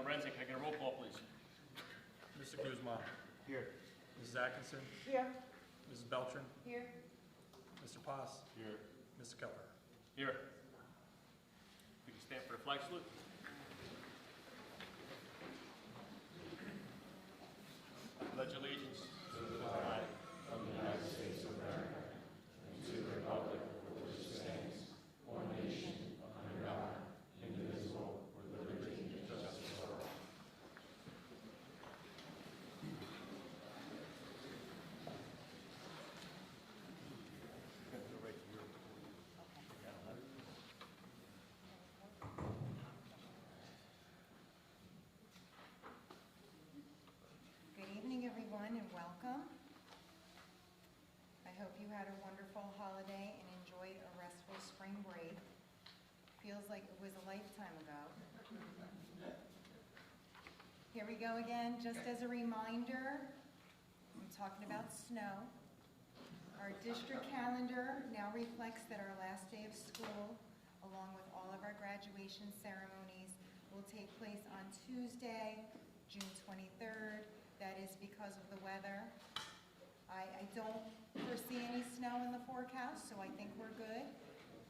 Lorenzen. Can I get a roll call, please? Mr. Guzman. Here. Mrs. Atkinson. Here. Mrs. Beltran. Here. Mr. Paz. Here. Mr. Keller. Here. We can stand for the flag salute. Pledge allegiance to the flag of the United States of America and to the republic for which it stands, one nation, under God, indivisible, with liberty and justice for all. Good evening, everyone, and welcome. I hope you had a wonderful holiday and enjoyed a restful spring break. Feels like it was a lifetime ago. Here we go again. Just as a reminder, I'm talking about snow. Our district calendar now reflects that our last day of school, along with all of our graduation ceremonies, will take place on Tuesday, June 23rd. That is because of the weather. I don't foresee any snow in the forecast, so I think we're good.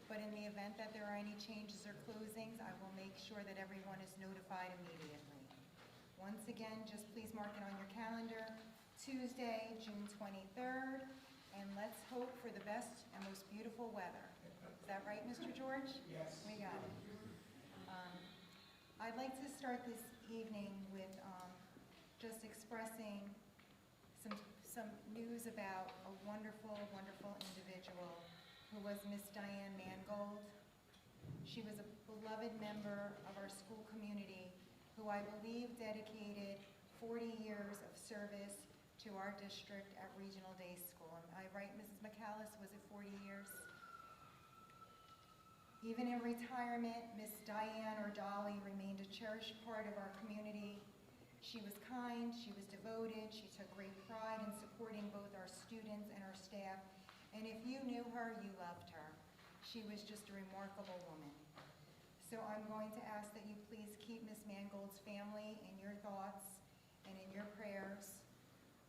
But in the event that there are any changes or closings, I will make sure that everyone is notified immediately. Once again, just please mark it on your calendar, Tuesday, June 23rd, and let's hope for the best and most beautiful weather. Is that right, Mr. George? Yes. We got it. I'd like to start this evening with just expressing some news about a wonderful, wonderful individual who was Miss Diane Mangold. She was a beloved member of our school community who I believe dedicated 40 years of service to our district at Regional Day School. Am I right, Mrs. McAllis? Was it 40 years? Even in retirement, Miss Diane, or Dolly, remained a cherished part of our community. She was kind, she was devoted, she took great pride in supporting both our students and our staff. And if you knew her, you loved her. She was just a remarkable woman. So I'm going to ask that you please keep Miss Mangold's family in your thoughts and in your prayers.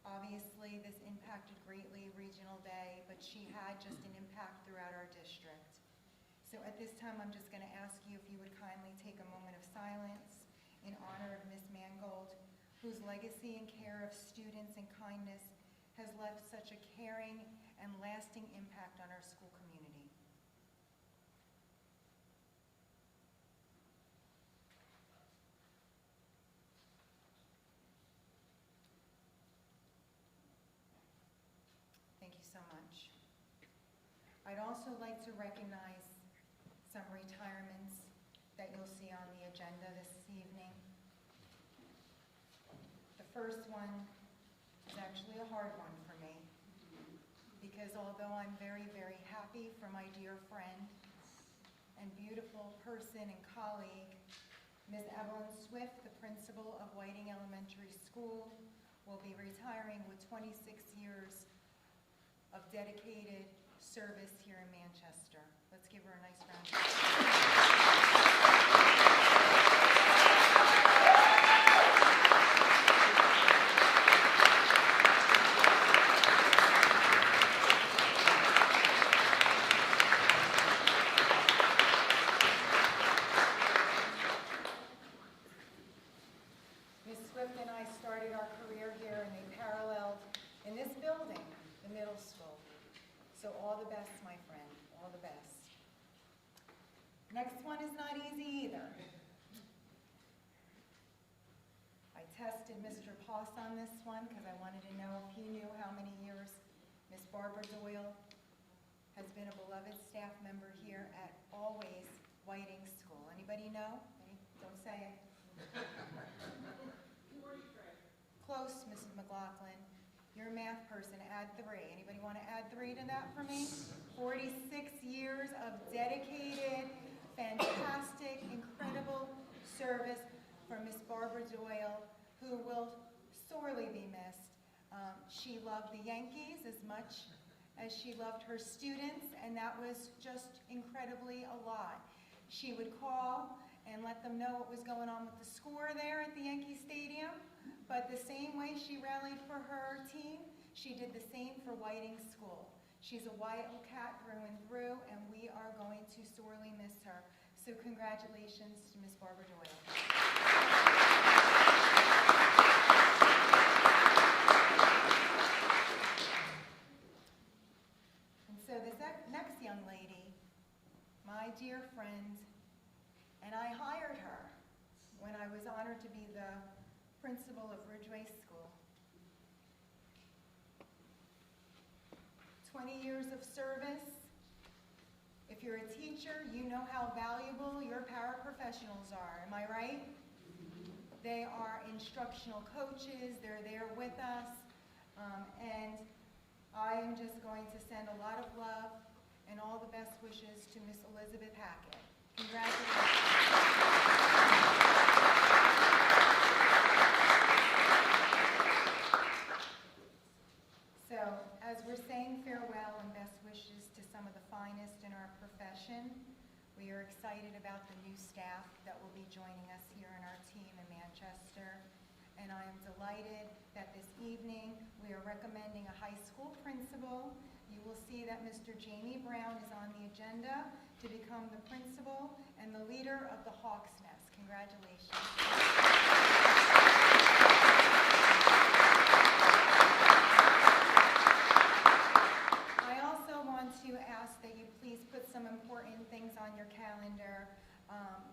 Obviously, this impacted greatly Regional Day, but she had just an impact throughout our district. So at this time, I'm just going to ask you if you would kindly take a moment of silence in honor of Miss Mangold, whose legacy and care of students and kindness has left such a caring and lasting impact on our school community. Thank you so much. I'd also like to recognize some retirements that you'll see on the agenda this evening. The first one is actually a hard one for me, because although I'm very, very happy for my dear friend and beautiful person and colleague, Ms. Evelyn Swift, the principal of Whiting Elementary School, will be retiring with 26 years of dedicated service here in Manchester. Let's give her a nice round of applause. Ms. Swift and I started our career here, and they paralleled in this building, the middle school. So all the best, my friend, all the best. Next one is not easy either. I tested Mr. Poss on this one because I wanted to know if he knew how many years Miss Barbara Doyle has been a beloved staff member here at Always Whiting School. Anybody know? Don't say it. 43. Close, Mrs. McLaughlin. You're a math person. Add 3. Anybody want to add 3 to that for me? 46 years of dedicated, fantastic, incredible service for Miss Barbara Doyle, who will sorely be missed. She loved the Yankees as much as she loved her students, and that was just incredibly a lot. She would call and let them know what was going on with the score there at the Yankee Stadium. But the same way she rallied for her team, she did the same for Whiting School. She's a Wildcat through and through, and we are going to sorely miss her. So congratulations to Ms. Barbara Doyle. And so this next young lady, my dear friend, and I hired her when I was honored to be the principal of Ridgeway School. 20 years of service. If you're a teacher, you know how valuable your paraprofessionals are. Am I right? They are instructional coaches. They're there with us. And I am just going to send a lot of love and all the best wishes to Miss Elizabeth Hackett. Congratulations. So, as we're saying farewell and best wishes to some of the finest in our profession, we are excited about the new staff that will be joining us here in our team in Manchester. And I am delighted that this evening we are recommending a high school principal. You will see that Mr. Jamie Brown is on the agenda to become the principal and the leader of the Hawks Nest. Congratulations. I also want to ask that you please put some important things on your calendar.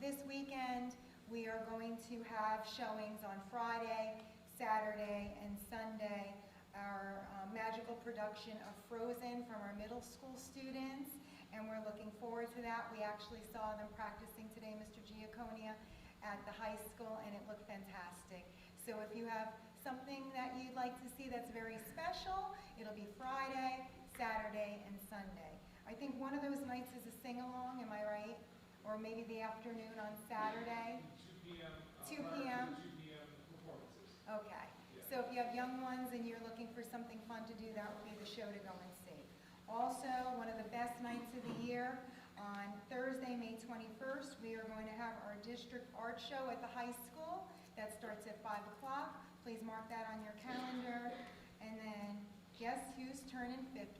This weekend, we are going to have showings on Friday, Saturday, and Sunday. Our magical production of Frozen from our middle school students, and we're looking forward to that. We actually saw them practicing today, Mr. Giaconia, at the high school, and it looked fantastic. So if you have something that you'd like to see that's very special, it'll be Friday, Saturday, and Sunday. I think one of those nights is a sing-along, am I right? Or maybe the afternoon on Saturday? 2 p.m. 2 p.m.? 2 p.m. performances. Okay. So if you have young ones and you're looking for something fun to do, that would be the show to go and see. Also, one of the best nights of the year, on Thursday, May 21st, we are going to have our district art show at the high school. That starts at 5 o'clock. Please mark that on your calendar. And then, guess who's turning 50?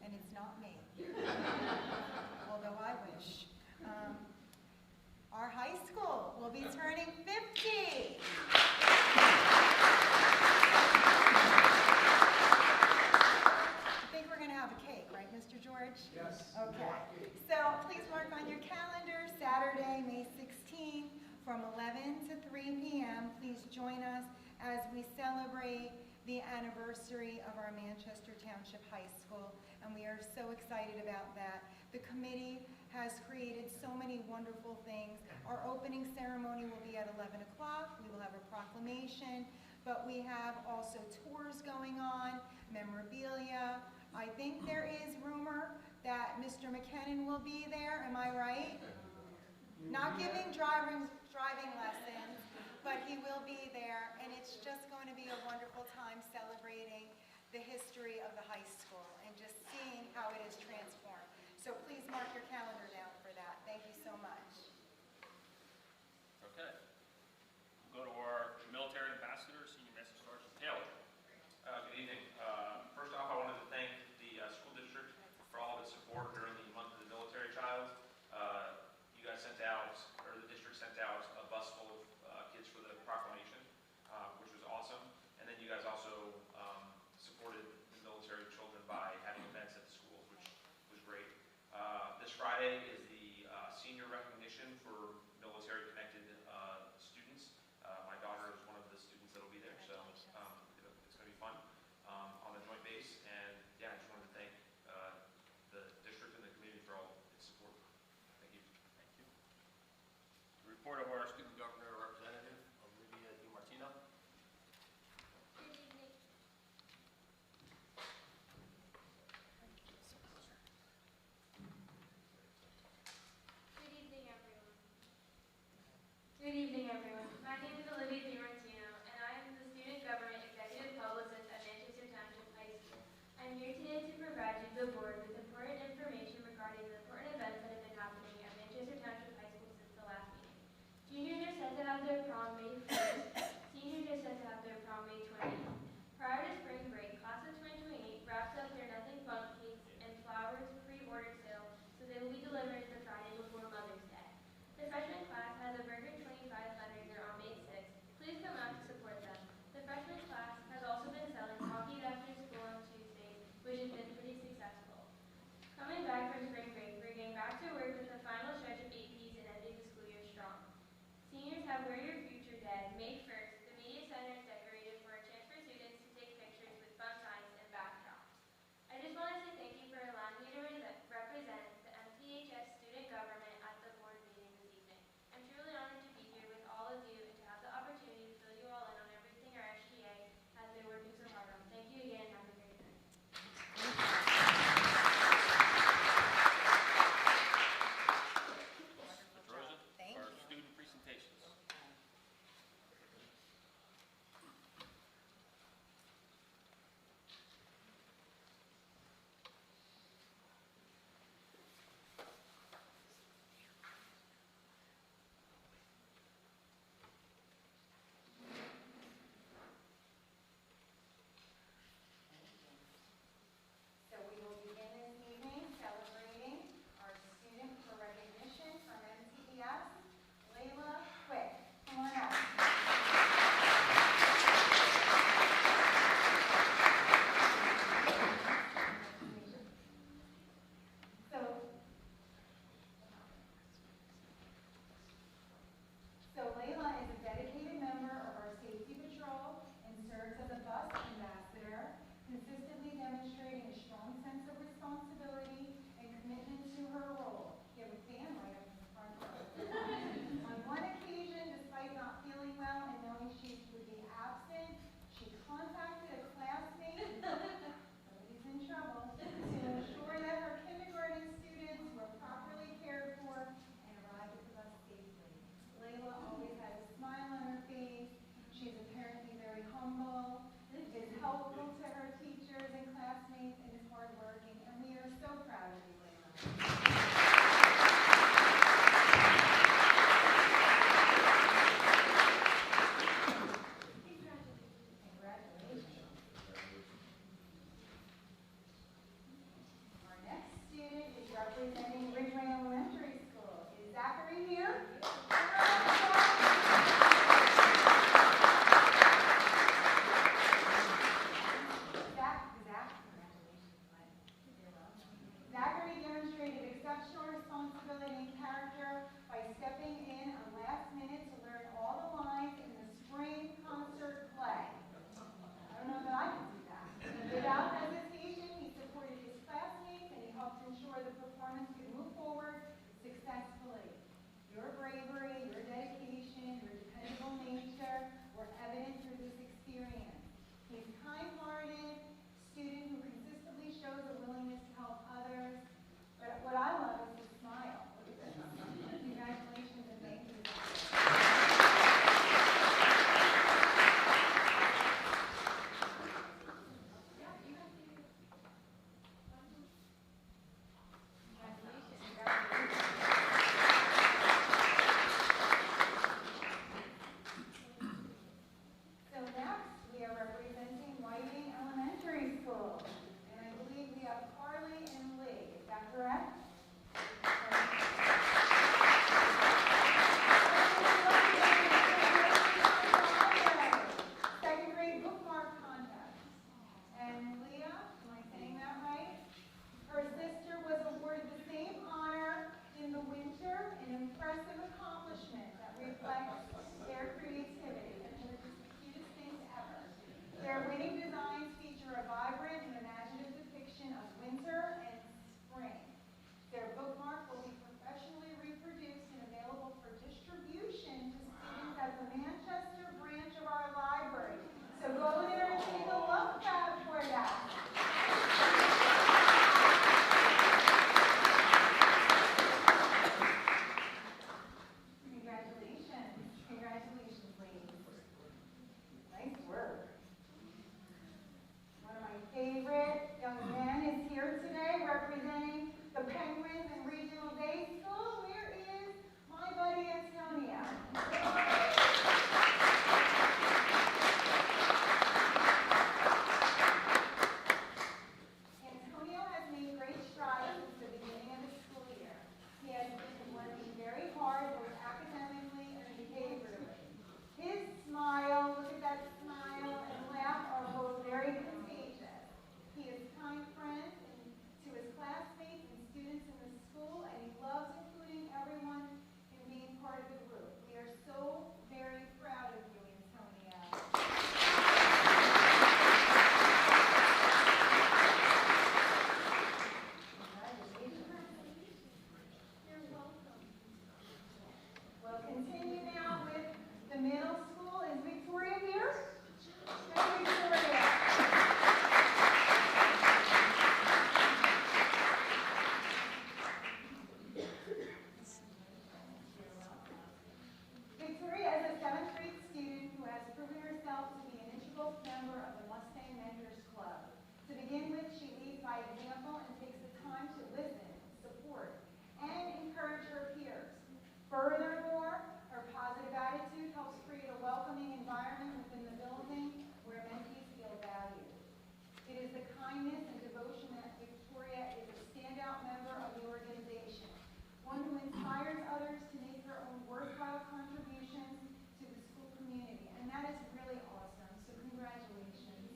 And it's not me. Although I wish. Our high school will be turning 50. I think we're going to have a cake, right, Mr. George? Yes. Okay. So please mark on your calendar, Saturday, May 16th, from 11 to 3 p.m. Please join us as we celebrate the anniversary of our Manchester Township High School, and we are so excited about that. The committee has created so many wonderful things. Our opening ceremony will be at 11 o'clock. We will have a proclamation, but we have also tours going on, memorabilia. I think there is rumor that Mr. McKinnon will be there, am I right? Not giving driving lessons, but he will be there, and it's just going to be a wonderful time celebrating the history of the high school and just seeing how it is transformed. So please mark your calendar down for that. Thank you so much. Okay. We'll go to our military ambassador, Senior Master Sergeant Taylor. Good evening. First off, I wanted to thank the school district for all of its support during the month of the military child. You guys sent out, or the district sent out, a bus full of kids for the proclamation, which was awesome. And then you guys also supported the military children by having events at the schools, which was great. This Friday by example and takes the time to listen, support, and encourage her peers. Furthermore, her positive attitude helps create a welcoming environment within the building where mentees feel valued. It is the kindness and devotion that Victoria is a standout member of the organization, one who inspires others to make their own worthwhile contributions to the school community, and that is really awesome, so congratulations.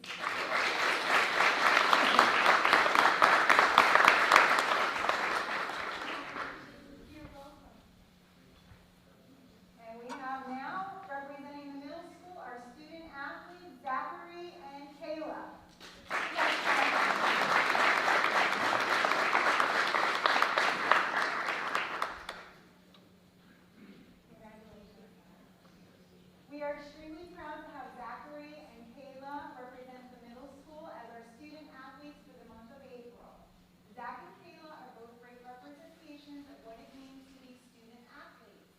You're welcome. And we have now, representing the middle school, our student athletes, Zachary and Kayla. Congratulations. We are extremely proud to have Zachary and Kayla represent the middle school as our student athletes for the month of April. Zach and Kayla are both great representations of what it means to be student athletes.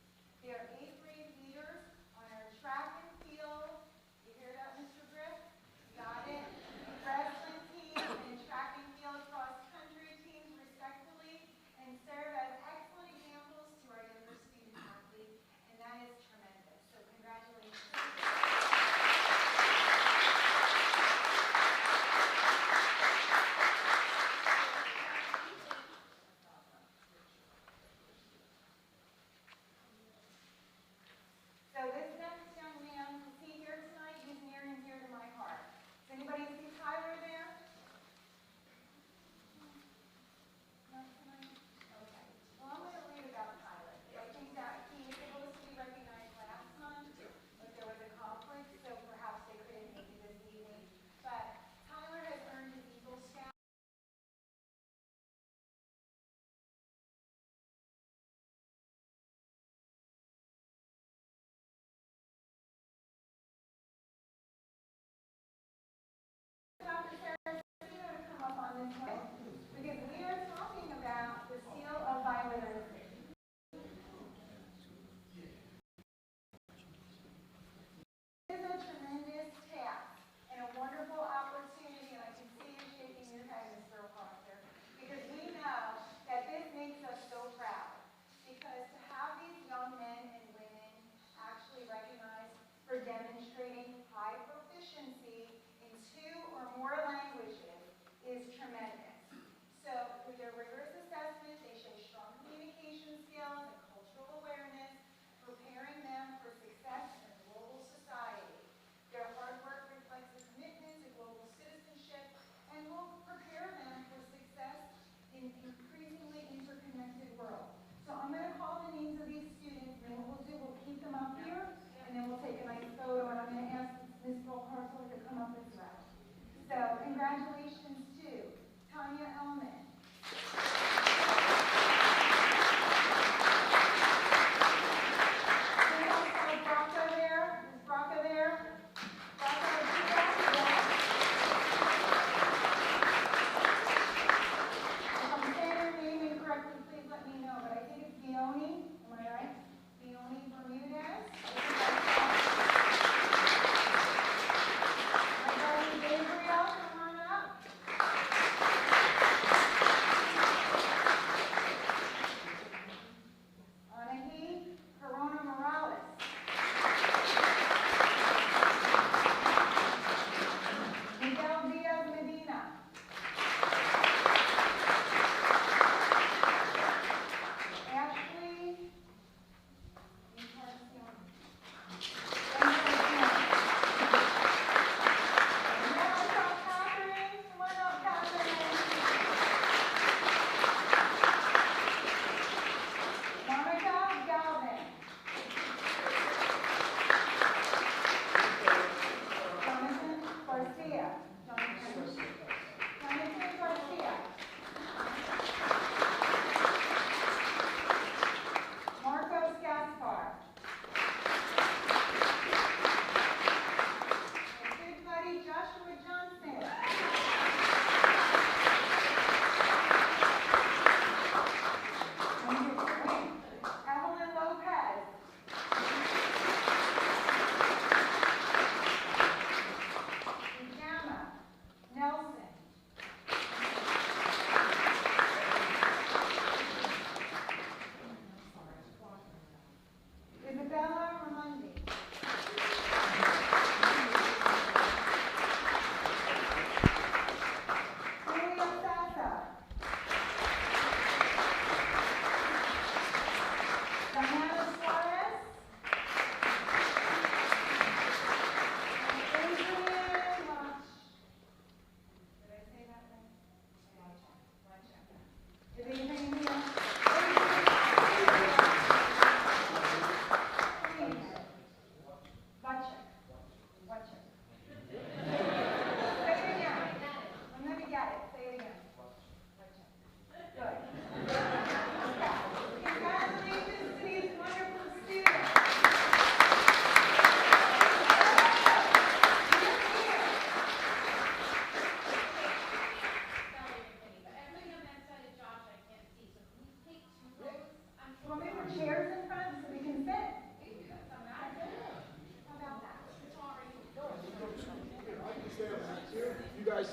They are 8th grade leaders on our track and field. You hear that, Mr. Griff? Got it. Wrestling team and track and field cross country teams respectively, and serve as excellent examples to our younger student athletes, and that is tremendous. So congratulations.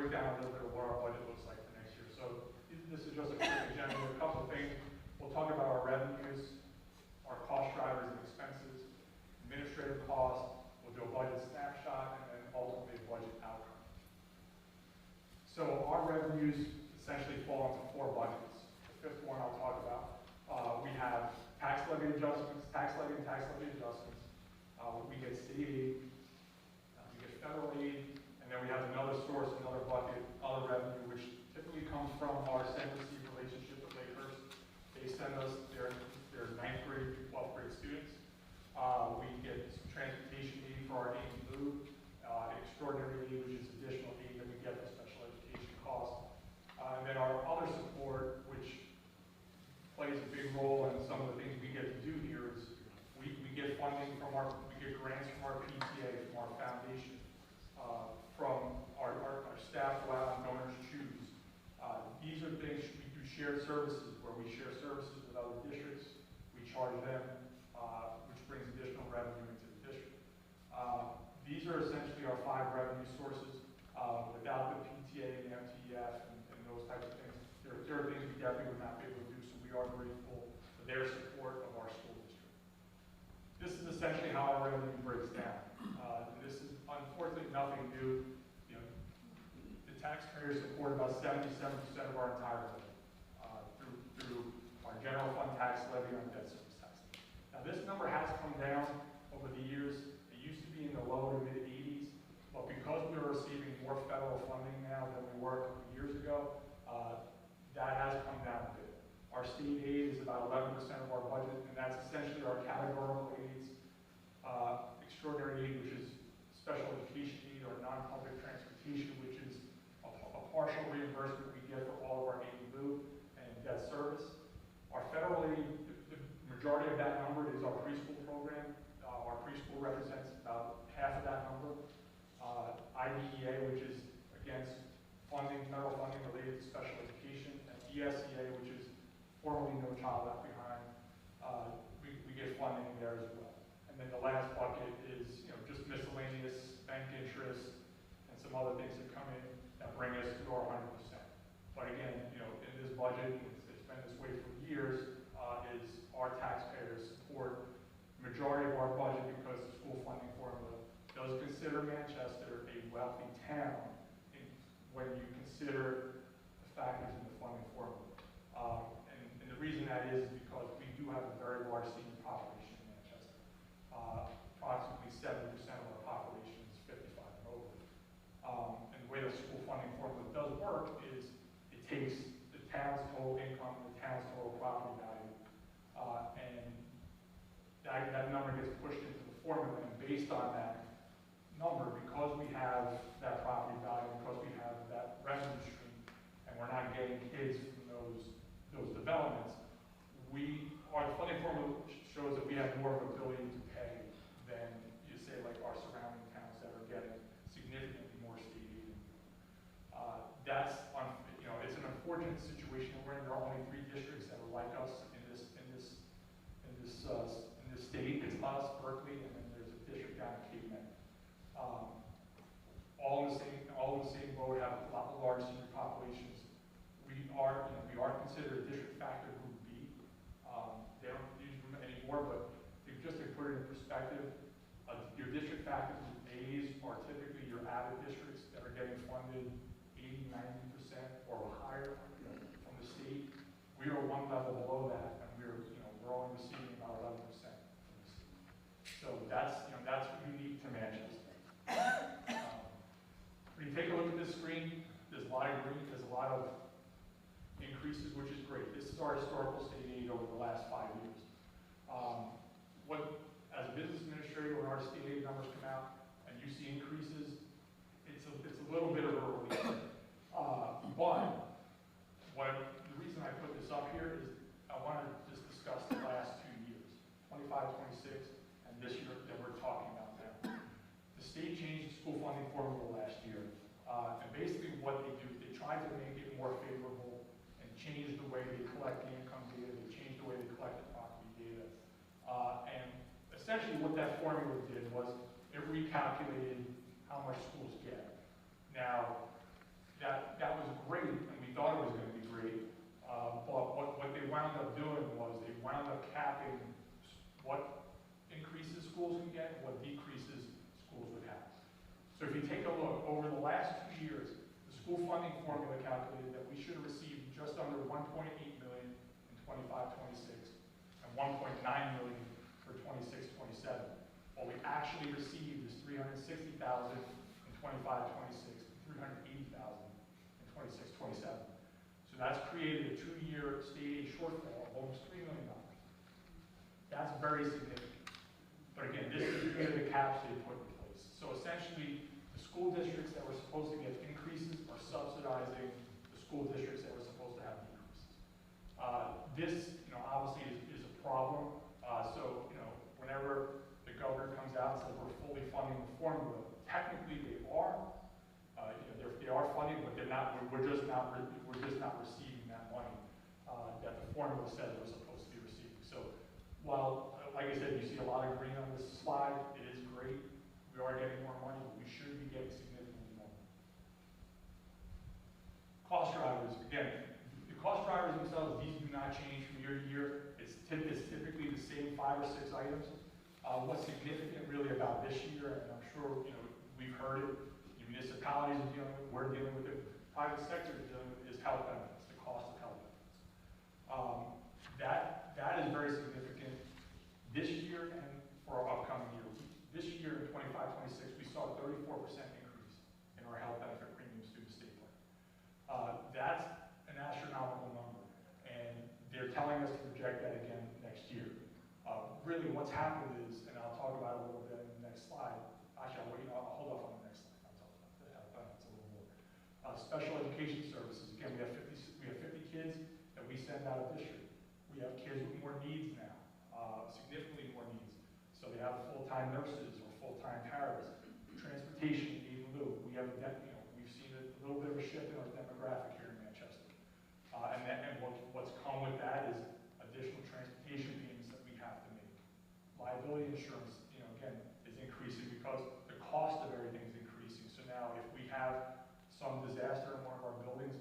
break down a little bit of what our budget looks like for next year. So this is just a quick agenda, a couple of things. We'll talk about our revenues, our cost drivers and expenses, administrative costs, we'll do a budget snapshot, and then ultimately a budget outcome. So our revenues essentially fall into four buckets. The fifth one I'll talk about. We have tax levy adjustments, tax levy adjustments. We get state aid, we get federal aid, and then we have another source, another bucket, other revenue, which typically comes from our send-receive relationship with Lakehurst. They send us their 9th grade through 12th grade students. We get some transportation aid for our aid and food, extraordinary aid, which is additional aid that we get for special education costs. And then our other support, which plays a big role in some of the things we get to do here, is we get funding from we get grants from our PTA, from our foundation, from our staff go out on donors choose. These are things, we do shared services, where we share services with other districts, we charge them, which brings additional revenue into the district. These are essentially our 5 revenue sources. Without the PTA and MTF and those types of things, there are things we definitely would not be able to do, so we are grateful for their support of our school district. This is essentially how our revenue breaks down. This is unfortunately nothing new. You know, the taxpayers support about 77% of our entire budget through our general fund tax levy on debt service tax. Now this number has come down over the years. It used to be in the low to mid 80s, but because we are receiving more federal funding now than we were a couple of years ago, that has come down a bit. Our state aid is about 11% of our budget, and that's essentially our categorical aids, extraordinary aid, which is special education aid, or non-public transportation, which is a partial reimbursement we get for all of our aid and lieu and debt service. Our federal aid, the majority of that number is our preschool program. Our preschool represents about half of that number. IDEA, which is, again, federal funding related to special education, and ESEA, which is formerly No Child Left Behind. We get funding there as well. And then the last bucket is, just miscellaneous bank interest and some other things that come in that bring us to our 100%. But again, in this budget, it's been this way for years, is our taxpayers support the majority of our budget, because the school funding formula does consider Manchester a wealthy town when you consider the factors in the funding formula. And the reason that is because we do have a very large senior population in Manchester. Approximately 70% of our population is 55 and over. And the way the school funding formula does work is it takes the town's total income, the town's total property value, and that number gets pushed into the formula, and based on that number, because we have that property value, because we have that revenue stream, and we're not getting kids from those developments, our funding formula shows that we have more of an ability to pay than, you say, like our surrounding towns that are getting significantly more state aid. It's an unfortunate situation we're in. There are only 3 districts that are like us in this state. It's us, Berkeley, and then there's a district down in Cape May. All in the same boat, have a lot of large senior populations. We are considered a district factor group B. They don't use them anymore, but just to put it in perspective, your district factor group A's are typically your avid districts that are getting funded 80, 90% or higher from the state. We are one level below that, and we're only receiving about 11% from the state. So that's unique to Manchester. When you take a look at this screen, there's a lot of green, there's a lot of increases, which is great. This is our historical state aid over the last 5 years. As a business administrator, when our state aid numbers come out and you see increases, it's a little bit of a relief. But the reason I put this up here is I wanted to just discuss the last 2 years, 25, 26, and this year that we're talking about now. The state changed the school funding formula last year, and basically what they do, they try to make it more favorable and change the way they collect the income data, they change the way they collect the property data. And essentially what that formula did was it recalculated how much schools get. Now, that was great, and we thought it was going to be great. But what they wound up doing was they wound up capping what increases schools can get, and what decreases schools would have. So if you take a look, over the last 2 years, the school funding formula calculated that we should have received just under 1.8 million in 25-26 and 1.9 million for 26-27. What we actually received is 360,000 in 25-26 and 380,000 in 26-27. So that's created a 2-year state aid shortfall of almost $3 million. That's very significant. But again, this is due to the caps they put in place. So essentially, the school districts that were supposed to get increases are subsidizing the school districts that were supposed to have decreases. This, obviously is a problem. So, whenever the governor comes out and says we're fully funding the formula, technically they are. They are funding, but they're not. We're just not receiving that money that the formula said we're supposed to be receiving. So, while, like I said, you see a lot of green on this slide, it is great. We are getting more money, but we should be getting significantly more. Cost drivers, again, the cost drivers themselves, these do not change from year to year. It's typically the same 5 or 6 items. What's significant really about this year, and I'm sure we've heard it, the municipalities are dealing with, we're dealing with it, private sector is dealing with, is health benefits, the cost of health benefits. That is very significant this year and for our upcoming year. This year in 25-26, we saw a 34% increase in our health benefit premiums through the state plan. That's an astronomical number, and they're telling us to project that again next year. Really what's happened is, and I'll talk about it a little bit in the next slide. Actually, I'll hold off on the next slide. I'll talk about the health benefits a little more. Special education services, again, we have 50 kids that we send out of district. We have kids with more needs now, significantly more needs. So they have full-time nurses or full-time paras. Transportation, aid in lieu. We have, we've seen a little bit of a shift in our demographic here in Manchester. And what's come with that is additional transportation payments that we have to make. Liability insurance, again, is increasing because the cost of everything is increasing. So now if we have some disaster in one of our buildings,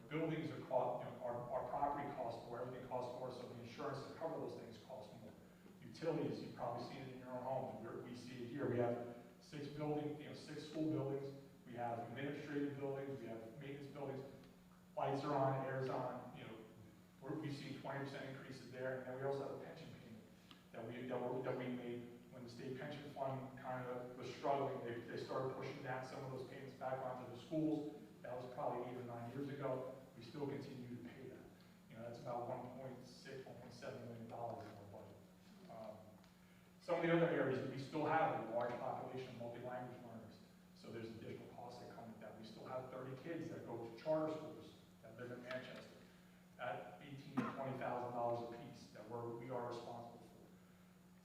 buildings are our property costs more, everything costs more, so the insurance to cover those things costs more. Utilities, you've probably seen it in your own homes. We see it here. We have 6 school buildings. We have administrative buildings. We have maintenance buildings. Lights are on, air's on. We've seen 20% increases there, and then we also have a pension payment that we made when the state pension fund kind of was struggling. They started pushing down some of those payments back onto the schools. That was probably 8 or 9 years ago. We still continue to pay that. That's about $1.6, $1.7 million in our budget. Some of the other areas, we still have a large population of multi-language learners. So there's additional costs that come with that. We still have 30 kids that go to charter schools that live in Manchester at $18,000 to $20,000 a piece that we are responsible for.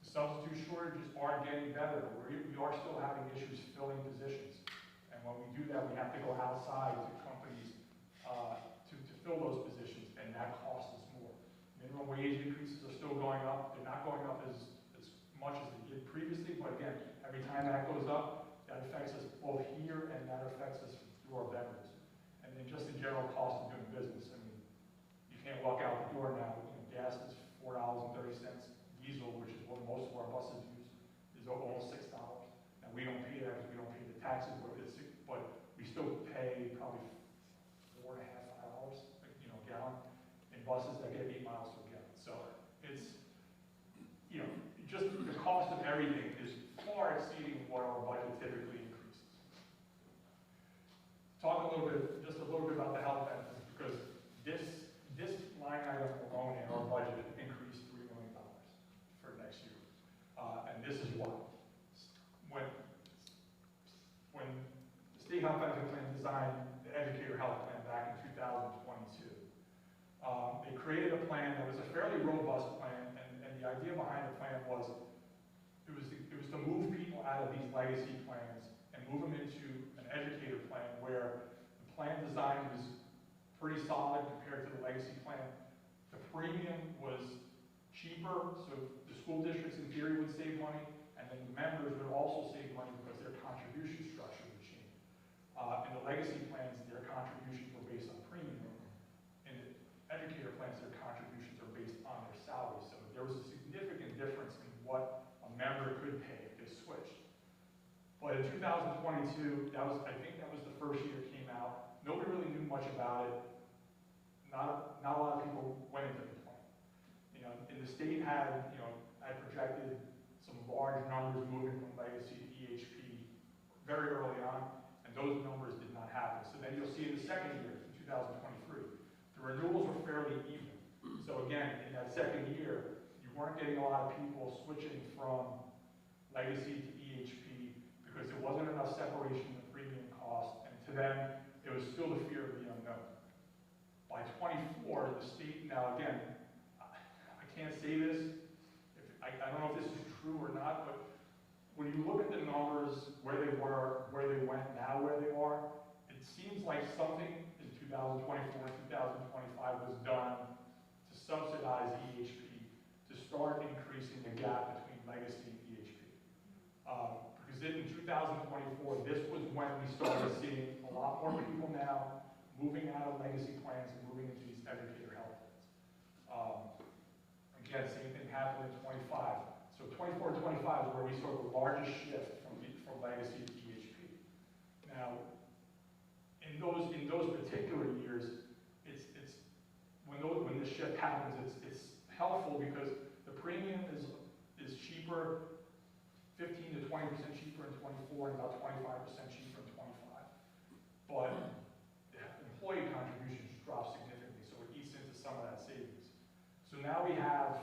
The substitute shortages are getting better. We are still having issues filling positions. And when we do that, we have to go outside to companies to fill those positions, and that costs us more. Minimum wage increases are still going up. They're not going up as much as they did previously, but again, every time that goes up, that affects us both here and that affects us through our vendors. And then just the general cost of doing business. I mean, you can't walk out the door now. Gas is $4.30. Diesel, which is what most of our buses use, is almost $6. Now we don't pay that because we don't pay the taxes, but we still pay probably $4.5 a gallon in buses that get 8 miles to a gallon. So it's, just the cost of everything is far exceeding what our budget typically increases. Talk just a little bit about the health benefits, because this line item alone in our budget increased $3 million for next year. And this is why. When the state health benefit plan designed the educator health plan back in 2022, they created a plan that was a fairly robust plan, and the idea behind the plan was it was to move people out of these legacy plans and move them into an educator plan where the plan design was pretty solid compared to the legacy plan. The premium was cheaper, so the school districts in theory would save money, and then the members would also save money because their contribution structure would change. In the legacy plans, their But in 2022, I think that was the first year it came out. Nobody really knew much about it. Not a lot of people went into the plan. You know, and the state had projected some large numbers moving from legacy to EHP very early on, and those numbers did not happen. So then you'll see in the second year, in 2023, the renewals were fairly even. So again, in that second year, you weren't getting a lot of people switching from legacy to EHP because there wasn't enough separation in the premium cost, and to them, it was still the fear of the unknown. By 24, the state, now again, I can't say this, I don't know if this is true or not, but when you look at the numbers, where they were, where they went, now where they are, it seems like something in 2024 and 2025 was done to subsidize EHP, to start increasing the gap between legacy and EHP. Because in 2024, this was when we started seeing a lot more people now moving out of legacy plans and moving into these educator health plans. Again, same thing happened in 25. So 24 and 25 is where we saw the largest shift from legacy to EHP. Now, in those particular years, it's when this shift happens, it's helpful because the premium is cheaper, 15 to 20% cheaper in 24 and about 25% cheaper in 25. But the employee contributions drop significantly, so it eats into some of that savings. So now we have,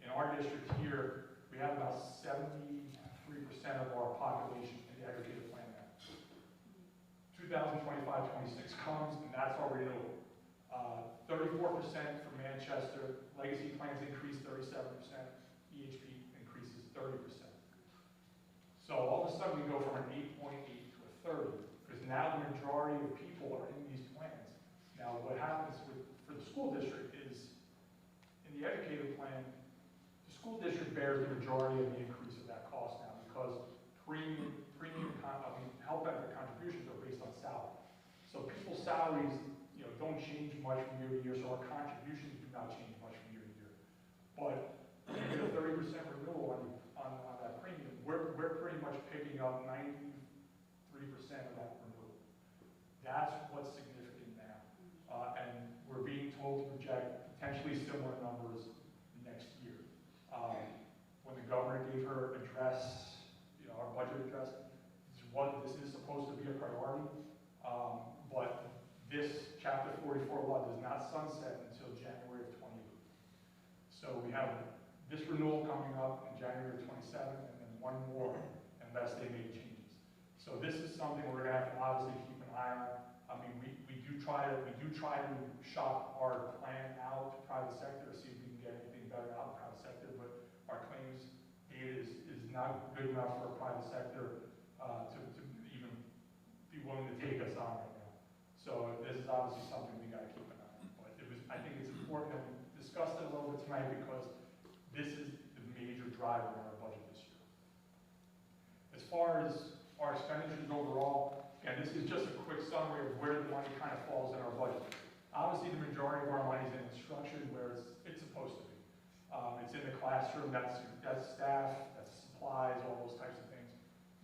in our district here, we have about 73% of our population in the aggregated plan now. 2025-26 comes, and that's our renewal. 34% for Manchester, legacy plans increase 37%, EHP increases 30%. So all of a sudden we go from an 8.8 to a 30, because now the majority of people are in these plans. Now what happens for the school district is, in the educated plan, the school district bears the majority of the increase of that cost now because health benefit contributions are based on salary. So people's salaries, don't change much from year to year, so our contributions do not change much from year to year. But when you get a 30% renewal on that premium, we're pretty much picking up 93% of that renewal. That's what's significant now. And we're being told to project potentially similar numbers next year. When the governor gave her address, our budget address, this is supposed to be a priority, but this Chapter 44 law does not sunset until January of 28. So we have this renewal coming up in January of 27, and then one more unless they make changes. So this is something we're going to have to obviously keep an eye on. I mean, we do try to shop our plan out to private sector to see if we can get anything better out of the private sector, but our claims data is not good enough for a private sector to even be willing to take us on right now. So this is obviously something we got to keep an eye on. But I think it's important that we discussed it a little bit tonight because this is the major driver in our budget this year. As far as our expenditures overall, and this is just a quick summary of where the money kind of falls in our budget. Obviously, the majority of our money is in instruction where it's supposed to be. It's in the classroom, that's staff, that's supplies, all those types of things.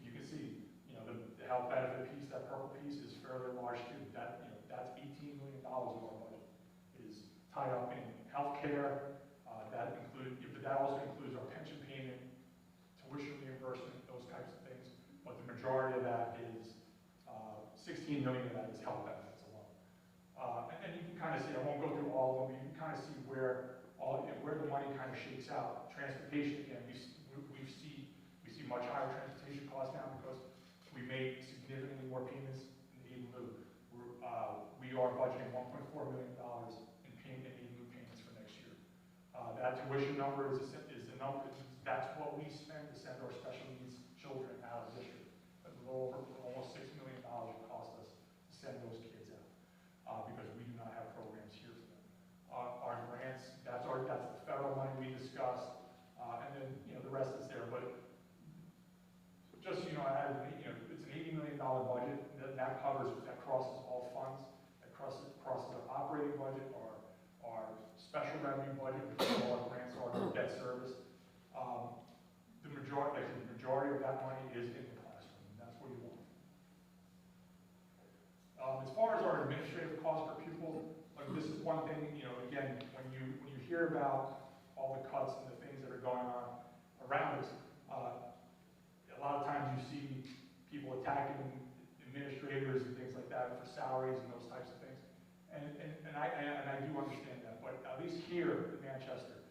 You can see, the health benefit piece, that purple piece is fairly large too. That's $18 million of our budget is tied up in healthcare. That also includes our pension payment, tuition reimbursement, those types of things. But the majority of that is 16 million of that is health benefits alone. And you can kind of see, I won't go through all of them, but you can kind of see where the money kind of shakes out. Transportation, again, we see much higher transportation costs now because we made significantly more payments in aid and lieu. We are budgeting $1.4 million in aid and lieu payments for next year. That tuition number is the number. That's what we spend to send our special needs children out of the district. A little over almost $6 million it cost us to send those kids out because we do not have programs here for them. Our grants, that's the federal money we discussed, and then the rest is there. But just it's an $80 million budget that crosses all funds. That crosses our operating budget, our special revenue budget, which is all our grants are, our debt service. The majority of that money is in the classroom. And that's where hear about all the cuts and the things that are going on around us, a lot of times you see people attacking administrators and things like that for salaries and those types of things. And I do understand that, but at least here in Manchester,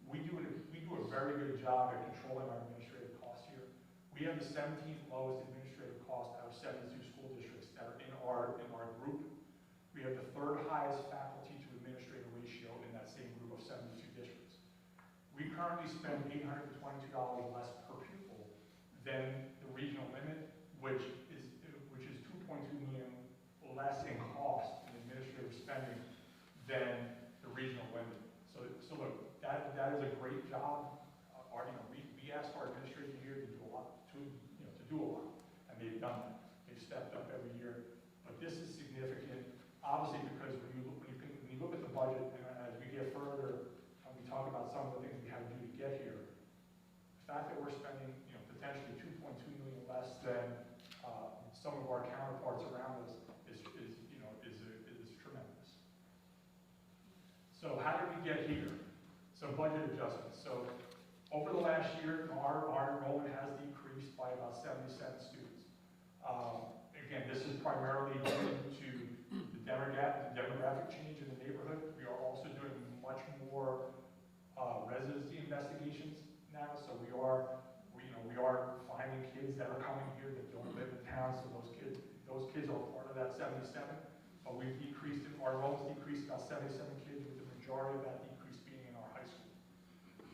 we do a very good job at controlling our administrative costs here. We have the 17th lowest administrative cost out of 72 school districts that are in our group. We have the 3rd highest faculty to administrator ratio in that same group of 72 districts. We currently spend $822 less per pupil than the regional limit, which is 2.2 million less in cost in administrative spending than the regional limit. So look, that is a great job. We ask our administrators here to do a lot, to do a lot, and they've done that. They've stepped up every year. But this is significant, obviously, because when you look at the budget, and as we get further, and we talk about some of the things we had to do to get here, the fact that we're spending, potentially 2.2 million less than some of our counterparts around us is tremendous. So how did we get here? So budget adjustments. So over the last year, our enrollment has decreased by about 77 students. Again, this is primarily due to the demographic change in the neighborhood. We are also doing much more residency investigations now. So we are finding kids that are coming here that don't live in town. So those kids are part of that 77. But we've decreased, our enrollment's decreased about 77 kids, with the majority of that decrease being in our high school.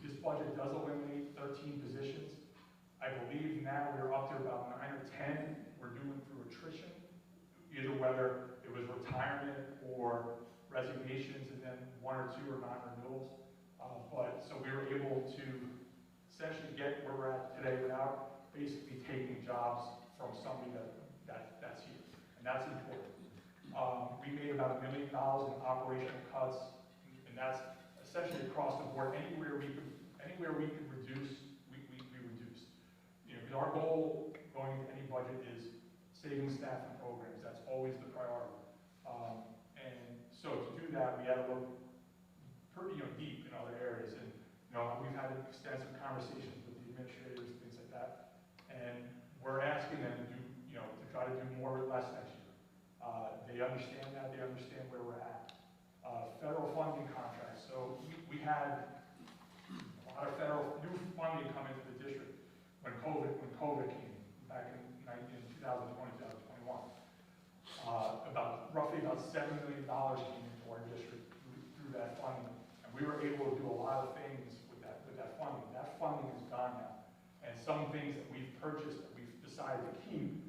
This budget does eliminate 13 positions. I believe now we're up to about 9 or 10 we're doing through attrition, either whether it was retirement or resignations, and then 1 or 2 are non-renewals. So we were able to essentially get where we're at today without basically taking jobs from somebody that's here, and that's important. We made about $1 million in operational cuts, and that's essentially across the board. Anywhere we could reduce, we reduced. Because our goal going into any budget is saving staff and programs. That's always the priority. And so to do that, we had to look pretty deep in other areas. And we've had extensive conversations with the administrators and things like that. And we're asking them to do, to try to do more with less next year. They understand that. They understand where we're at. Federal funding contracts. So we had a lot of federal new funding come into the district when COVID came back in 2020, 2021. Roughly about $7 million came into our district through that funding, and we were able to do a lot of things with that funding. That funding is gone now, and some things that we've purchased that we've decided to keep,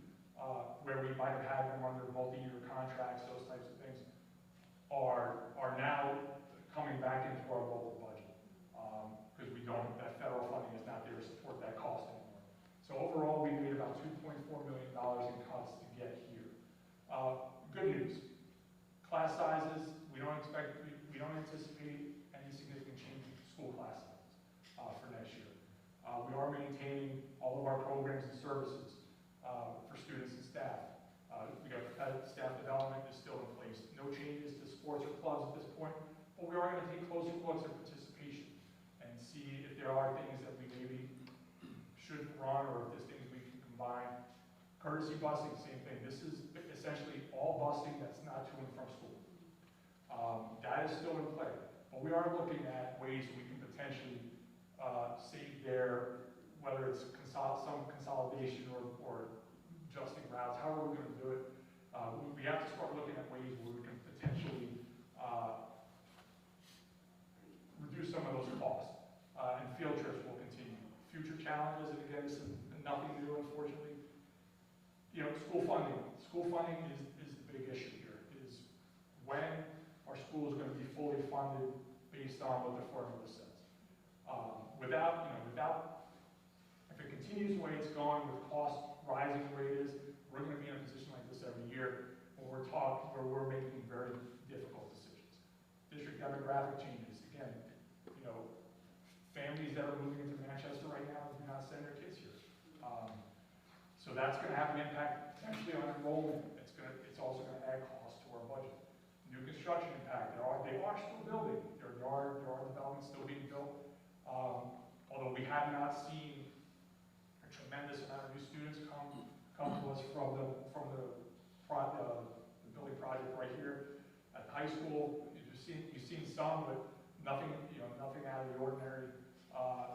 where we might have had them under multi-year contracts, those types of things, are now coming back into our local budget, because that federal funding is not there to support that cost anymore. So overall, we made about $2.4 million in cuts to get here. Good news, class sizes, we don't anticipate any significant change in school class sizes for next year. We are maintaining all of our programs and services for students and staff. We got staff development is still in place. No changes to sports or clubs at this point, but we are going to take closer looks at participation and see if there are things that we maybe should run, or if there's things we can combine. Courtesy busing, same thing. This is essentially all busing that's not to and from school. That is still in play, but we are looking at ways we can potentially save there, whether it's some consolidation or adjusting routes. How are we going to do it? We have to start looking at ways where we can potentially reduce some of those costs. And field trips will continue. Future challenges, and again, this is nothing new, unfortunately. School funding. School funding is the big issue here, is when our school is going to be fully funded based on what the formula says. If it continues the way it's going with costs rising the way it is, we're going to be in a position like this every year where we're making very difficult decisions. District demographic changes. Again, families that are moving into Manchester right now do not send their kids here. So that's going to have an impact potentially on enrollment. It's also going to add cost to our budget. New construction impact. They are still building. There there are developments still being built. Although we have not seen a tremendous amount of new students come to us from the building project right here at the high school. You've seen some, but nothing out of the ordinary.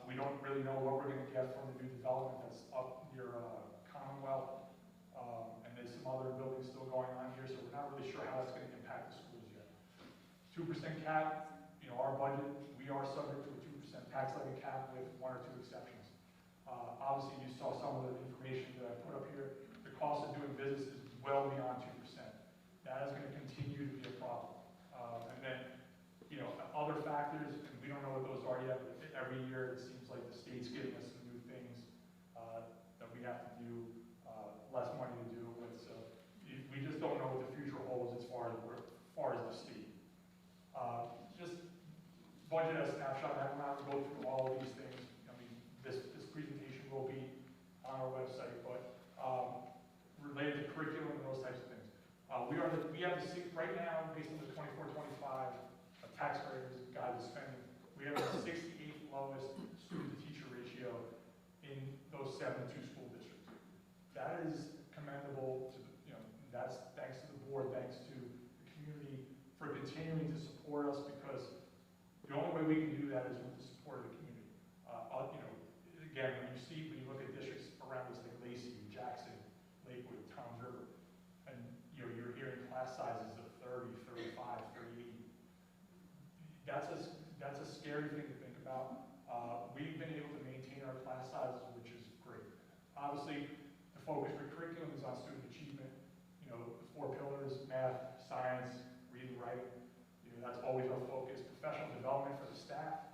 We don't really know what we're going to get from the new development that's up near Commonwealth, and there's some other buildings still going on here, so we're not really sure how it's going to impact the schools yet. 2% cap, our budget, we are subject to a 2% tax levy cap with 1 or 2 exceptions. Obviously, you saw some of the information that I put up here. The cost of doing business is well beyond 2%. That is going to continue to be a problem. And then, other factors, and we don't know what those are yet, but every year it seems like the state's giving us some new things that we have to do, less money to do with. So we just don't know what the future holds as far as the state. Just budget as a snapshot. I will not go through all of these things. I mean, this presentation will be on our website, but related to curriculum and those types of things. We have right now, based on the 24-25 taxpayers guide to spending, we have the 68th lowest student-to-teacher ratio in those 72 school districts. That is commendable to, that's thanks to the board, thanks to the community for continuing to support us, because the only way we can do that is with the support of the community. Again, when you look at districts around us like Lacey, Jackson, Lakewood, Toms River, and you're hearing class sizes of 30, 35, 38. That's a scary thing to think about. We've been able to maintain our class sizes, which is great. Obviously, the focus for curriculum is on student achievement. The 4 pillars: math, science, reading, writing. That's always our focus. Professional development for the staff,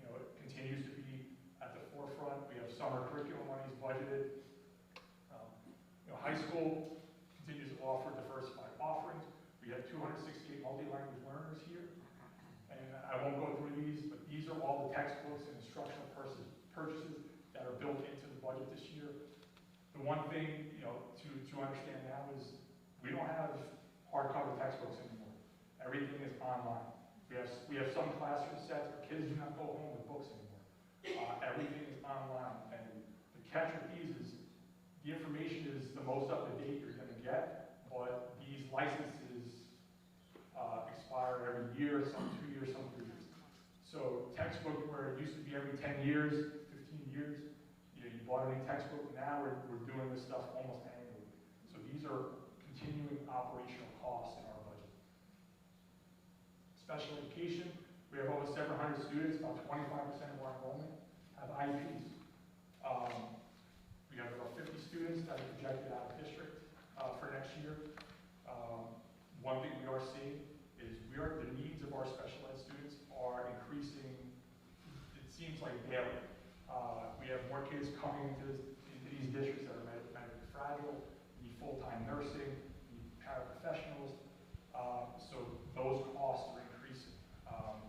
it continues to be at the forefront. We have summer curriculum monies budgeted. High school continues to offer diversified offerings. We have 268 multi-language learners here. And I won't go through these, but these are all the textbooks and instructional purchases that are built into the budget this year. The one thing, to understand now is we don't have hardcover textbooks anymore. Everything is online. We have some classroom sets, but kids do not go home with books anymore. Everything is online, and the catch with these is the information is the most up to date you're going to get, but these licenses expire every year, some 2 years, some 3 years. So textbook, where it used to be every 10 years, 15 years, you bought a new textbook. Now we're doing this stuff almost annually. So these are continuing operational costs in our budget. Special education, we have over 700 students, about 25% of our enrollment have IEPs. We have about 50 students that are projected out of district for next year. One thing we are seeing is the needs of our special ed students are increasing, it seems like daily. We have more kids coming into these districts that are medically fragile, need full-time nursing, need paraprofessionals. So those costs are increasing.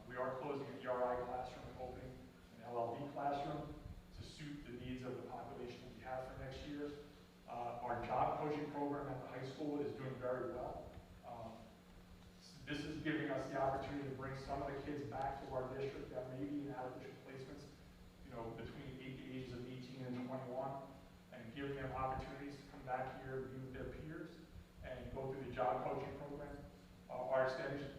We are closing an ERI classroom and opening an LLD classroom to suit the needs of the population that we have for next year. Our job coaching program at the high school is doing very well. This is giving us the opportunity to bring some of the kids back to our district that may be in out-of-district placements, between the ages of 18 and 21, and give them opportunities to come back here, be with their peers, and go through the job coaching program.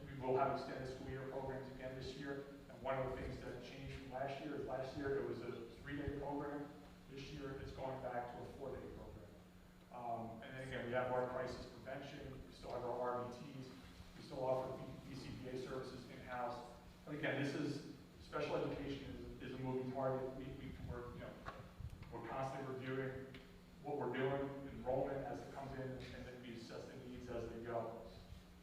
We will have extended school year programs again this year, and one of the things that changed from last year is last year it was a 3-day program. This year it's going back to a 4-day program. And then again, we have our crisis prevention, we still have our RBTs, we still offer BCBA services in-house. But again, special education is a moving target. We're constantly reviewing what we're doing, enrollment as it comes in, and then we assess the needs as they go.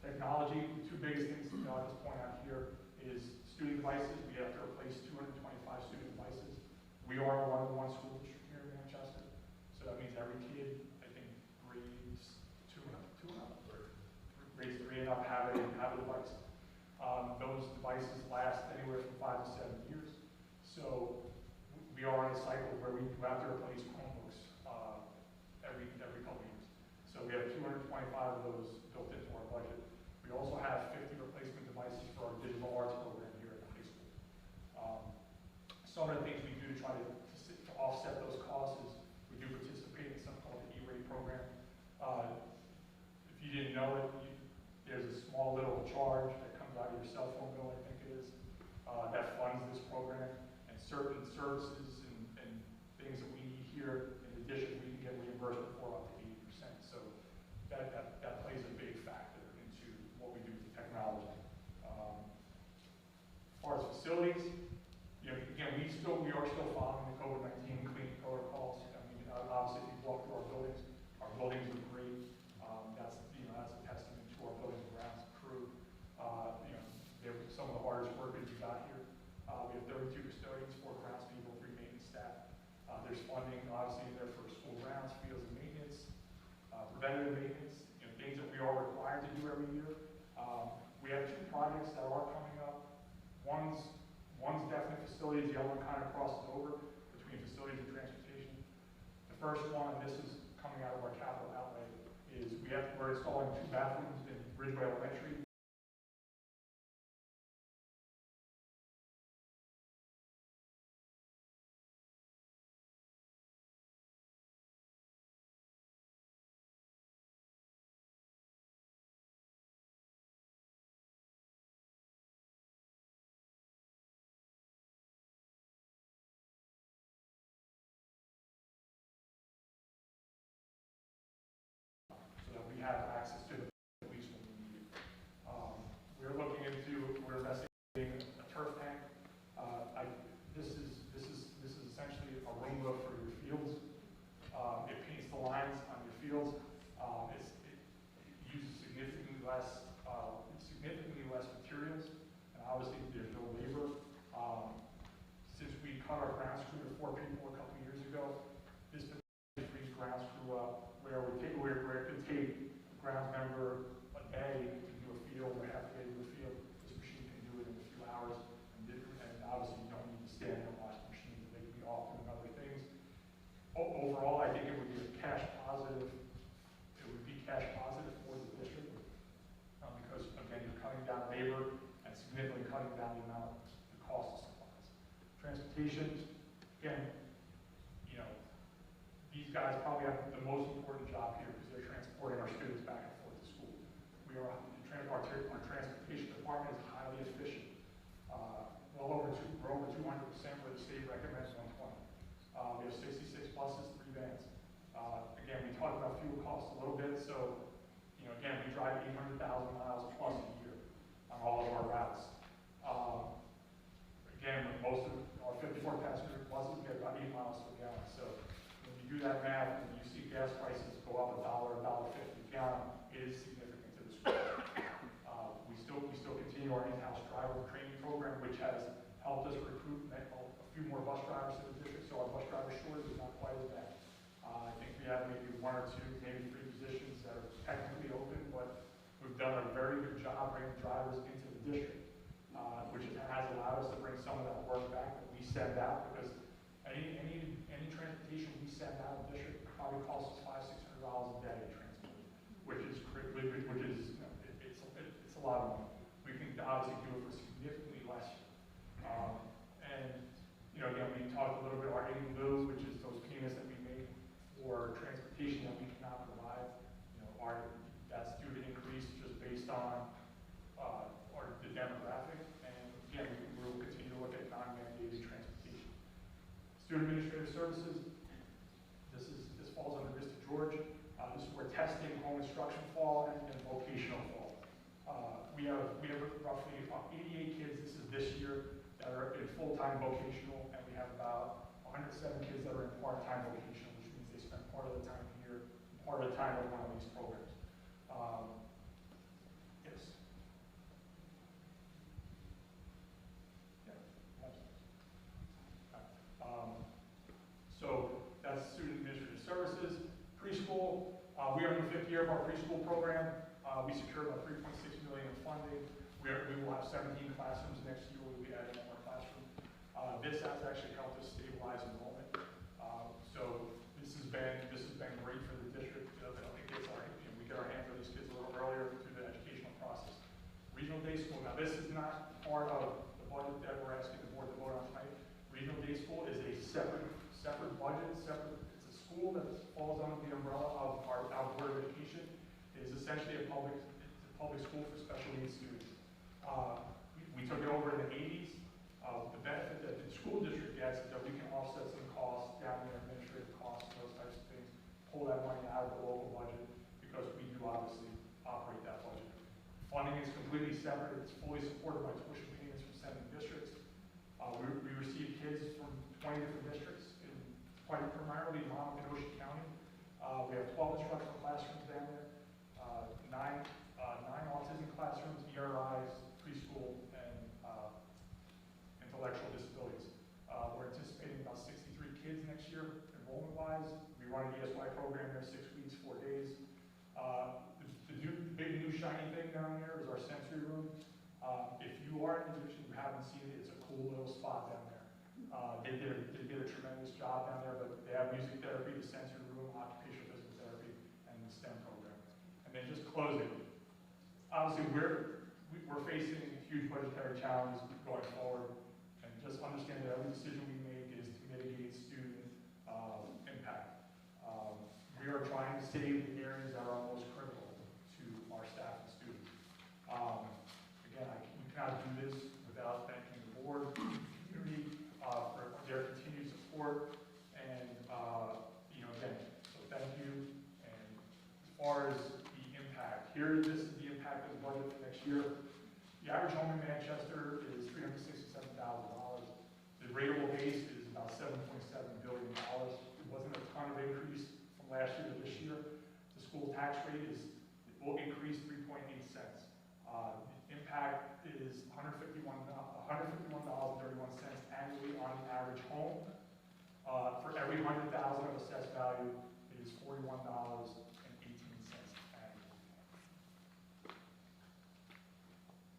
Technology, the 2 biggest things I'll just point out here is student devices. We have to replace 225 student devices. We are a 1-to-1 school district here in Manchester, so that means every kid, I think, grades 2 and up, or grades 3 and up have a device. Those devices last anywhere from 5 to 7 years. So we are in a cycle where we have to replace Chromebooks every couple of years. So we have 225 of those built into our budget. We also have 50 replacement devices for our digital arts program here at the high school. some of the things we do to try to offset those costs is we do participate in something called the E-rate program. If you didn't know it, there's a small little charge that comes out of your cell phone bill, I think it is, that funds this program. And certain services and things that we need here, in addition, we can get reimbursement for up to 80%. So that plays a big factor into what we do with technology. As far as facilities, again, we are still following the COVID-19 cleaning protocols. I mean, obviously, if you walk through our buildings are great. That's a testament to our buildings and grounds crew. They're some of the hardest workers we got here. We have 32 custodians, 4 groundspeople, 3 maintenance staff. There's funding, obviously, in there for school grounds, fields and maintenance, preventative maintenance, things that we are required to do every year. We have 2 projects that are coming up. One's definitely facilities, the other one kind of crosses over between facilities and transportation. The first one, and this is coming out of our capital outlay, is we're installing 2 bathrooms in Ridgeway Elementary. So that we have access to the police when we need it. We're investigating a turf tank. This is essentially a Roomba for your fields. It paints the lines on your fields. It uses significantly less materials, and obviously there's no labor. Since we cut our ground crew to 4 people a couple years ago, this frees grounds crew up where it could take a grounds member a day to do a field or half a day to do a field. This machine can do it in a few hours, and obviously you don't need to stand there and watch the machine. They can be off doing other things. Overall, I think it would be a cash positive. It would be cash positive for the district because again, you're cutting down labor and significantly cutting down the cost of supplies. Transportation, again, these guys probably have the most important job here because they're transporting our students back and forth to school. Our transportation department is highly efficient. We're over 200% where the state recommends 120. We have 66 buses, 3 vans. Again, we talked about fuel costs a little bit, so again, we drive 800,000 miles plus a year on all of our routes. Again, with most of our 54 passenger buses, we have about 8 miles per gallon. So when you do that math and you see gas prices go up $1, $1.50 a gallon, it is significant to the school. We still continue our in-house driver training program, which has helped us recruit a few more bus drivers to the district, so our bus driver shortage is not quite as bad. I think we have maybe 1 or 2, maybe 3 positions that are technically open, but we've done a very good job bringing drivers into the district, which has allowed us to bring some of that work back that we send out, because any transportation we send out of the district probably costs us $500-600 a day to transport, which is it's a lot of money. We can obviously do it for significantly less. Again, we talked a little bit about in lieu, which is those payments that we make for transportation that we cannot provide. That's due to increase just based on the demographic. And again, we will continue to look at non-mandated transportation. Student administrative services. This falls under Mr. George. This is where testing, home instruction fall, and vocational fall. We have roughly 88 kids. This year that are in full-time vocational, and we have about 107 kids that are in part-time vocational, which means they spend part of the time here, and part of the time in one of these programs. Yes. Yeah. So that's student administrative services. Preschool. We are in the 5th year of our preschool program. We secured about $3.6 million in funding. We will have 17 classrooms next year. We'll be adding one more classroom. This has actually helped us stabilize enrollment. So this has been great for the district. We get our hands on these kids a little earlier through the educational process. Regional day school. Now this is not part of the budget that we're asking the board to vote on tonight. Regional day school umbrella of our Board of Education. It is essentially a public school for special needs students. We took it over in the 80s. The benefit that the school district gets is that we can offset some costs down there, administrative costs, those types of things, pull that money out of the local budget because we do obviously operate that budget. Funding is completely separate. It's fully supported by tuition payments from sending districts. We receive kids from 20 different districts, primarily Monmouth and Ocean County. We have 12 instructional classrooms down there, nine autism classrooms, ERIs, preschool, and intellectual disabilities. We're anticipating about 63 kids next year, enrollment-wise. We run an ESY program there 6 weeks, 4 days. The big new shiny thing down there is our sensory room. If you are in a position you haven't seen it, it's a cool little spot down there. They did a tremendous job down there, but they have music therapy, the sensory room, occupational physical therapy, and the STEM program. And then just closing. Obviously, we're facing huge budgetary challenges going forward, and just understand that every decision we make is to mitigate student impact. We are trying to save the areas that are most critical to our staff and students. Again, we cannot do this without thanking the board, the community, for their continued support, and again, so thank you. And as far as the impact, this is the impact of the budget for next year. The average home in Manchester is $367,000. The rateable base is about $7.7 billion. It wasn't a ton of increase from last year to this year. The school tax rate will increase 3.8 cents. Impact is $151.31 annually on the average home. For every 100,000 of assessed value, it is $41.18 annually.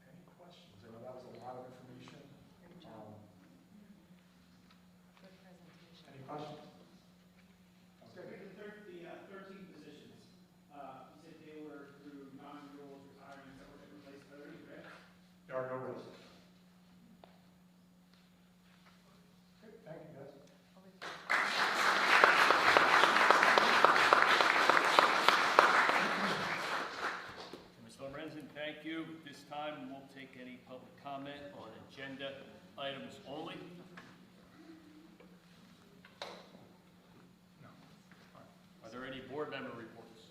Any questions? I know that was a lot of information. Great job. Good presentation. Any questions? Okay. The 13 positions, you said they were through non-renewals, retirements, that were replaced by any grants? There are no risks. Okay, thank you, guys. Mr. Lorenzen, thank you. This time, we won't take any public comment on agenda items only. No. Are there any board member reports?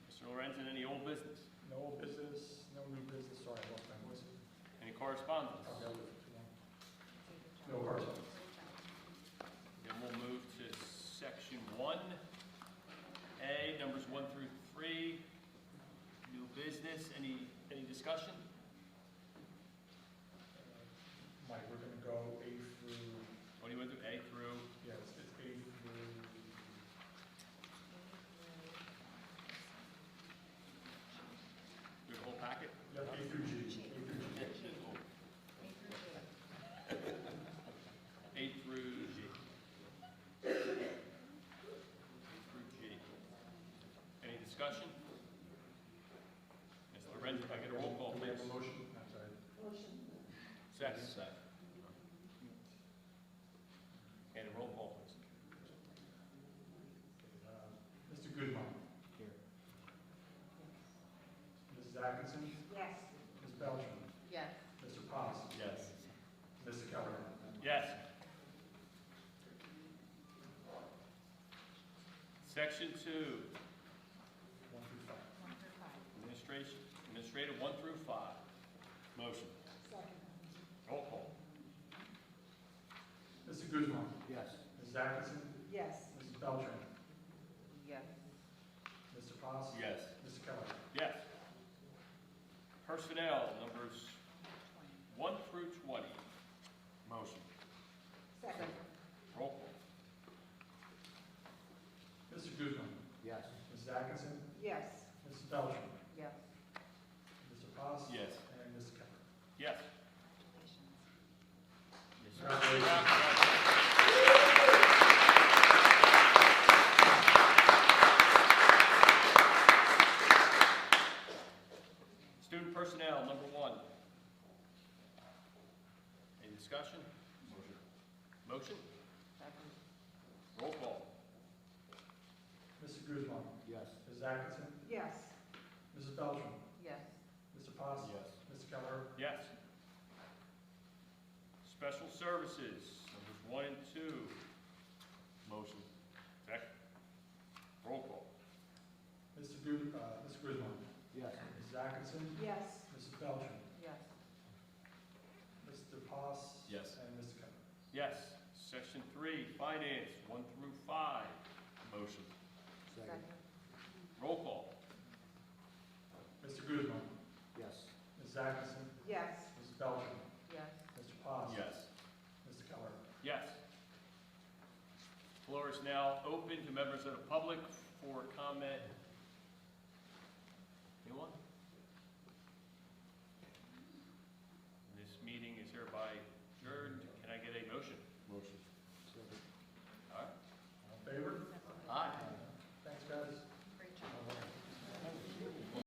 Mr. Lorenzen, any old business? No old business, no new business. Sorry, I lost my voice. Any correspondence? Okay, I'll do it for too long. No correspondence. Then we'll move to section 1A, numbers 1 through 3. New business. Any discussion? Mike, we're going to go A through, What do you want to do? A through? yeah, it's A through, Do the whole packet? yeah, A through G. A through G. A through G. A through G. Any discussion? Mr. Lorenzen, if I get a roll call, Do we have please. a motion? I'm sorry. Second. And a roll call, please. Mr. Guzman. Here. Mrs. Atkinson. Yes. Ms. Beltran. Yes. Mr. Paz. Yes. Mr. Keller. Yes. Section 2, 1 through 5. administrative 1 through 5. Motion. Roll call. Mr. Guzman. Yes. Mrs. Atkinson. Yes. Mrs. Beltran. Yes. Mr. Paz. Yes. Mr. Keller. Yes. Personnel, numbers 1 through 20. Motion. Second. Roll call. Mr. Guzman. Yes. Mrs. Atkinson. Yes. Mrs. Beltran. Yes. Mr. Paz. Yes. And Mr. Keller. Yes. Student personnel, number 1. Any discussion? Motion? Mr. Guzman. Yes. Mrs. Atkinson. Yes. Mrs. Beltran. Yes. Mr. Paz. Yes. Mr. Keller. Yes. Special services, numbers 1 and 2. Motion. Second. Roll call. Mr. Guzman. Yes. Mrs. Atkinson. Yes. Mrs. Beltran. Yes. Mr. Paz. Yes. And Mr. Keller. Yes. Section 3, finance, 1 through 5. Motion. Second. Roll call. Mr. Guzman. Yes. Mrs. Atkinson. Yes. Mrs. Beltran. Yes. Mr. Paz. Yes. Mr. Keller. Yes. Floor is now open to members of the public for comment